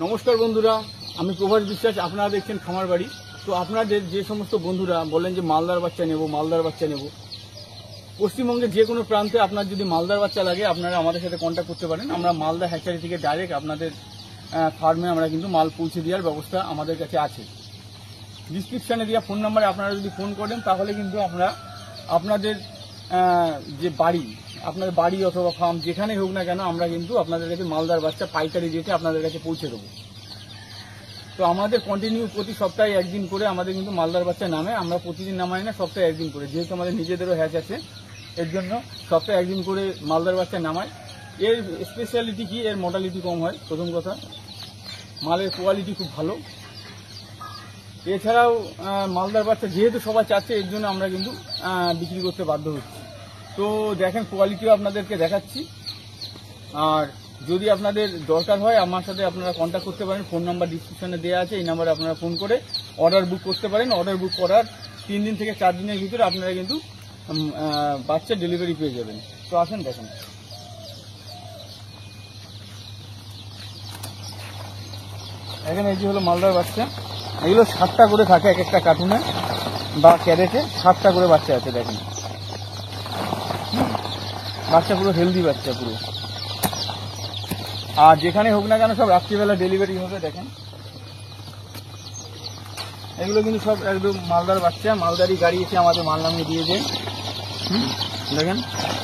নমস্কার বন্ধুরা, আমি প্রভাস বিশ্বাস। আপনারা দেখছেন খামার বাড়ি। তো আপনাদের যে সমস্ত বন্ধুরা বলেন যে মালদার বাচ্চা নেব, পশ্চিমবঙ্গের যে কোনো প্রান্তে আপনার যদি মালদার বাচ্চা লাগে আপনারা আমাদের সাথে কন্ট্যাক্ট করতে পারেন। আমরা মালদা হ্যাচারি থেকে ডাইরেক্ট আপনাদের ফার্মে আমরা কিন্তু মাল পৌঁছে দেওয়ার ব্যবস্থা আমাদের কাছে আছে। ডিসক্রিপশানে দেওয়া ফোন নাম্বারে আপনারা যদি ফোন করেন তাহলে কিন্তু আমরা আপনাদের যে আপনাদের বাড়ি অথবা ফার্ম যেখানেই হোক না কেন আমরা কিন্তু আপনাদের কাছে মালদার বাচ্চা পাইকারি রেটে আপনাদের কাছে পৌঁছে দেবো। তো আমাদের কন্টিনিউ প্রতি সপ্তাহে একদিন করে আমাদের কিন্তু মালদার বাচ্চা নামে। আমরা প্রতিদিন নামাই না, সপ্তাহে একদিন করে, যেহেতু আমাদের নিজেদেরও হ্যাচ আছে এর জন্য সপ্তাহে একদিন করে মালদার বাচ্চা নামায়। এর স্পেশালিটি কি, এর মর্টালিটি কম হয়। প্রথম কথা, মালের কোয়ালিটি খুব ভালো। এছাড়াও মালদার বাচ্চা যেহেতু সবাই চাচ্ছে এর জন্য আমরা কিন্তু বিক্রি করতে বাধ্য হচ্ছি। তো দেখেন, কোয়ালিটিও আপনাদেরকে দেখাচ্ছি। আর যদি আপনাদের দরকার হয় আমার সাথে আপনারা কন্ট্যাক্ট করতে পারেন। ফোন নাম্বার ডিসক্রিপশনে দেওয়া আছে, এই নাম্বারে আপনারা ফোন করে অর্ডার বুক করতে পারেন। অর্ডার বুক করার 3 দিন থেকে 4 দিনের ভিতরে আপনারা কিন্তু বাচ্চা ডেলিভারি পেয়ে যাবেন। তো আসেন দেখেন, এখানে এই যে হলো মালদার বাচ্চা। এগুলো 7টা করে থাকে এক একটা কার্টুনে বা ক্যারেটে, 7টা করে বাচ্চা আছে। দেখেন বাচ্চা পুরো হেলদি বাচ্চা পুরো। আর যেখানে হোক না কেন সব রাত্রিবেলা ডেলিভারি হবে। দেখেন এগুলো কিন্তু সব একদম মালদার বাচ্চা, মালদারি গাড়ি এসে আমাদের মাল নামিয়ে দিয়ে দেয়। দেখেন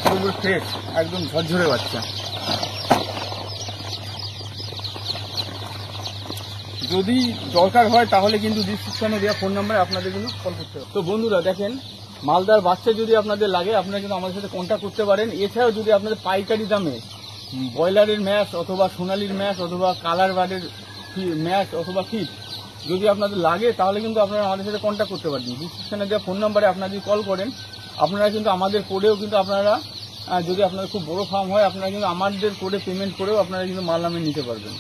পুরো ফ্রেশ, একদম ঝরঝরে বাচ্চা। যদি দরকার হয় তাহলে কিন্তু ডিসক্রিপশনে দেওয়া ফোন নাম্বারে আপনাদের কিন্তু কল করতে হবে। তো বন্ধুরা দেখেন, মালদার বাচ্চা যদি আপনাদের লাগে আপনারা কিন্তু আমাদের সাথে কন্ট্যাক্ট করতে পারেন। এছাড়াও যদি আপনাদের পাইকারি দামে ব্রয়লারের ম্যাচ অথবা সোনালির ম্যাচ অথবা কালার বার্ডের ম্যাচ অথবা ফিট যদি আপনাদের লাগে তাহলে কিন্তু আপনারা আমাদের সাথে কন্ট্যাক্ট করতে পারেন। ডিসক্রিপশনে দেওয়া ফোন নাম্বারে আপনারা যদি কল করেন আপনারা কিন্তু আমাদের কোডেও কিন্তু আপনারা, যদি আপনাদের খুব বড় ফার্ম হয় আপনারা কিন্তু আমাদের কোডে পেমেন্ট করেও আপনারা কিন্তু মাল নামিয়ে নিতে পারবেন।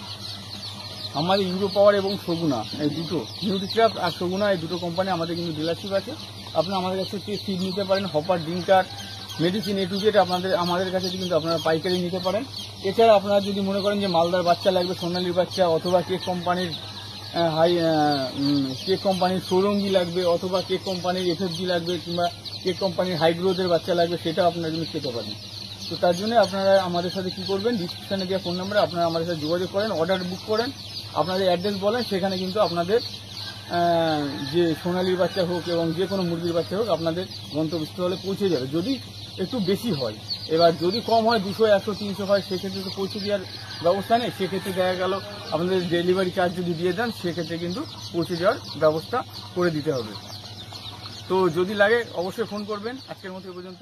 আমাদের ইউরো পাওয়ার এবং সগুনা, এই দুটো নিউট্রিক্রাফট আর সগুনা, এই দুটো কোম্পানি আমাদের কিন্তু ডিলারশিপ আছে। আপনারা আমাদের কাছে ফিড নিতে পারেন, hopper, drinker, medicine, A to Z আমাদের কাছে কিন্তু আপনারা পাইকারি নিতে পারেন। এছাড়া আপনারা যদি মনে করেন যে মালদার বাচ্চা লাগবে, সোনালির বাচ্চা অথবা কেক কোম্পানির সৌরঙ্গি লাগবে অথবা কেক কোম্পানির এফএফজি লাগবে কিংবা কেক কোম্পানির হাইগ্রোথের বাচ্চা লাগবে, সেটাও আপনারা কিন্তু খেতে পারেন। তো তার জন্য আপনারা আমাদের সাথে কি করবেন, ডিসক্রিপশনে দেওয়া ফোন নাম্বারে আপনারা আমাদের সাথে যোগাযোগ করেন, অর্ডার বুক করেন, আপনাদের অ্যাড্রেস বলেন, সেখানে কিন্তু আপনাদের যে সোনালির বাচ্চা হোক এবং যে কোনো মুরগির বাচ্চা হোক আপনাদের গন্তব্যস্থলে পৌঁছে যাবে। যদি একটু বেশি হয়, এবার যদি কম হয় 200, 100, 300 হয় সেক্ষেত্রে তো পৌঁছে দেওয়ার ব্যবস্থা নেই। সেক্ষেত্রে দেখা গেল আপনাদের ডেলিভারি চার্জ যদি দিয়ে দেন সেক্ষেত্রে কিন্তু পৌঁছে দেওয়ার ব্যবস্থা করে দিতে হবে। তো যদি লাগে অবশ্যই ফোন করবেন। আজকের মতো এ পর্যন্ত।